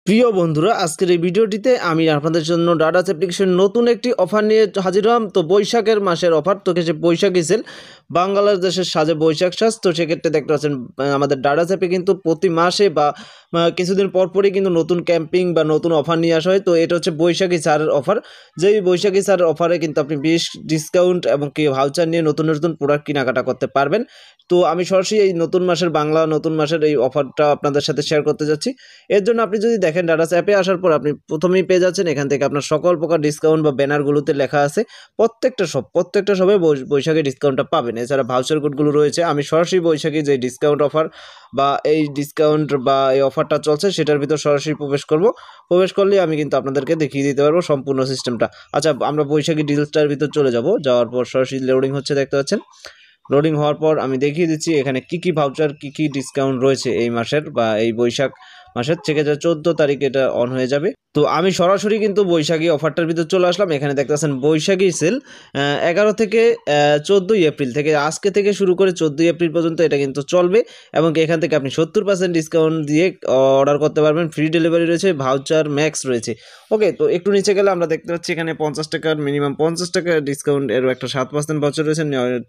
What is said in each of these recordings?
প্রিয় বন্ধুরা, আজকের এই ভিডিওটিতে আমি আপনাদের জন্য ডাডাস অ্যাপ্লিকেশন নতুন একটি অফার নিয়ে হাজির হলাম। তো বৈশাখের মাসের অফার, তো সে বৈশাখী সেল, বাংলাদেশের সাজে বৈশাখ সাজ। তো সেক্ষেত্রে দেখতে পাচ্ছেন আমাদের ডাডাস অ্যাপে কিন্তু প্রতি মাসে বা কিছুদিন পরপরই কিন্তু নতুন ক্যাম্পিং বা নতুন অফার নিয়ে আসা হয়। তো এটা হচ্ছে বৈশাখী ছাড়ের অফার। যেই বৈশাখী ছাড়ের অফারে কিন্তু আপনি বেশ ডিসকাউন্ট এবং কি ভাউচার নিয়ে নতুন নতুন প্রোডাক্ট কেনাকাটা করতে পারবেন। তো আমি সরাসরি এই নতুন মাসের এই অফারটা আপনাদের সাথে শেয়ার করতে যাচ্ছি। এর জন্য আপনি যদি দেখেন ডাডাস অ্যাপে আসার পর আপনি প্রথমেই পেয়ে যাচ্ছেন এখান থেকে আপনার সকল প্রকার ডিসকাউন্ট বা ব্যানারগুলোতে লেখা আছে প্রত্যেকটা শপে বৈশাখী ডিসকাউন্টটা পাবেন। এছাড়া ভাউচার কোডগুলো রয়েছে। আমি সরাসরি বৈশাখী যে ডিসকাউন্ট অফার বা এই ডিসকাউন্ট বা এই অফারটা চলছে সেটার ভিতর সরাসরি প্রবেশ করলে আমি কিন্তু আপনাদেরকে দেখিয়ে দিতে পারবো সম্পূর্ণ সিস্টেমটা। আচ্ছা, আমরা বৈশাখী ডিলসটার ভিতর চলে যাওয়ার পর সরাসরি লোডিং হচ্ছে, দেখতে পাচ্ছেন। লোডিং হওয়ার পর আমি দেখিয়ে দিচ্ছি এখানে কি ভাউচার কি ডিসকাউন্ট রয়েছে এই মাসের বা এই বৈশাখ মাসের থেকে। 14 তারিখ এটা অন হয়ে যাবে। তো আমি সরাসরি কিন্তু বৈশাখী অফারটার ভিতর চলে আসলাম। এখানে দেখতে পাচ্ছেন বৈশাখী সেল 11 থেকে 14 এপ্রিল থেকে, আজকে থেকে শুরু করে 14 এপ্রিল পর্যন্ত এটা কিন্তু চলবে। এবং এখান থেকে আপনি 70% ডিসকাউন্ট দিয়ে অর্ডার করতে পারবেন। ফ্রি ডেলিভারি রয়েছে, ভাউচার ম্যাক্স রয়েছে। ওকে, তো একটু নিচে গেলে আমরা দেখতে পাচ্ছি এখানে 50 টাকার মিনিমাম 50 টাকা ডিসকাউন্ট এর একটা 7% ভাউচার রয়েছে।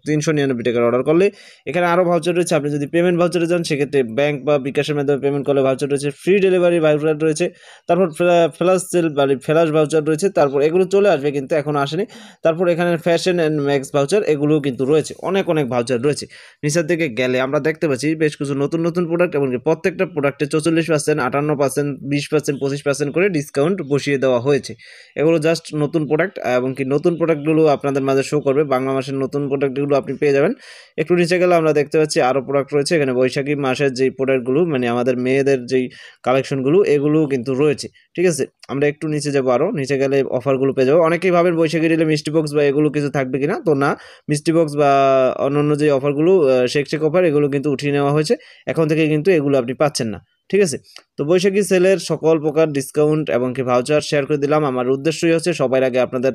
399 টাকার অর্ডার করলে এখানে আরও ভাউচার রয়েছে। আপনি যদি পেমেন্ট ভাউচারে যান সেক্ষেত্রে ব্যাংক বা বিকাশের মাধ্যমে পেমেন্ট করলে ভাউচার রয়েছে। ফ্রি ডেলিভারি ভাউচার রয়েছে। তারপর ফ্ল্যাশ সেল বা ফ্ল্যাশ ভাউচার রয়েছে। তারপর এগুলো চলে আসবে কিন্তু এখনও আসেনি। তারপর এখানে ফ্যাশন অ্যান্ড ম্যাক্স ভাউচার, এগুলোও কিন্তু রয়েছে। অনেক ভাউচার রয়েছে। নিচের দিকে গেলে আমরা দেখতে পাচ্ছি বেশ কিছু নতুন প্রোডাক্ট, এমনকি প্রত্যেকটা প্রোডাক্টে 44%, 58%, 20%, 25% করে ডিসকাউন্ট বসিয়ে দেওয়া হয়েছে। এগুলো জাস্ট নতুন প্রোডাক্ট এবং কি নতুন প্রোডাক্টগুলো আপনাদের মাঝে শো করবে। বাংলা মাসের নতুন প্রোডাক্টগুলো আপনি পেয়ে যাবেন। একটু নিচে গেলে আমরা দেখতে পাচ্ছি আরও প্রোডাক্ট রয়েছে। এখানে বৈশাখী মাসের যেই প্রোডাক্টগুলো, মানে আমাদের মেয়েদের যেই কালেকশনগুলো, এগুলোও কিন্তু রয়েছে। ঠিক আছে, আমরা একটু নিচে যাবো, আরও নিচে গেলে অফারগুলো পেয়ে যাবো। অনেকেই ভাবেন বৈশাখী দিলে মিষ্টি বক্স বা এগুলো কিছু থাকবে কিনা, তো না, মিষ্টি বক্স বা অন্যান্য যে অফারগুলো শেক অফার, এগুলো কিন্তু উঠিয়ে নেওয়া হয়েছে। এখন থেকে কিন্তু এগুলো আপনি পাচ্ছেন না। ঠিক আছে, তো বৈশাখী সেলের সকল প্রকার ডিসকাউন্ট এবং কি ভাউচার শেয়ার করে দিলাম। আমার উদ্দেশ্যই হচ্ছে সবার আগে আপনাদের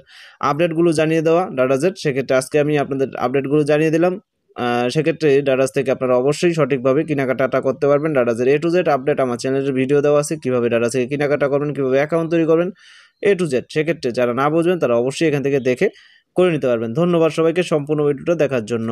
আপডেটগুলো জানিয়ে দেওয়া ডাডাজের। সেক্ষেত্রে আজকে আমি আপনাদের আপডেটগুলো জানিয়ে দিলাম। সেক্ষেত্রে ডাডাস থেকে আপনারা অবশ্যই সঠিকভাবে কেনাকাটা করতে পারবেন। ডাডাসের A to Z আপডেট আমার চ্যানেলের ভিডিও দেওয়া আছে, কীভাবে ডাডাস থেকে কেনাকাটা করবেন, কীভাবে অ্যাকাউন্ট তৈরি করবেন, A to Z। সেক্ষেত্রে যারা না বুঝবেন তারা অবশ্যই এখান থেকে দেখে করে নিতে পারবেন। ধন্যবাদ সবাইকে সম্পূর্ণ ভিডিওটা দেখার জন্য।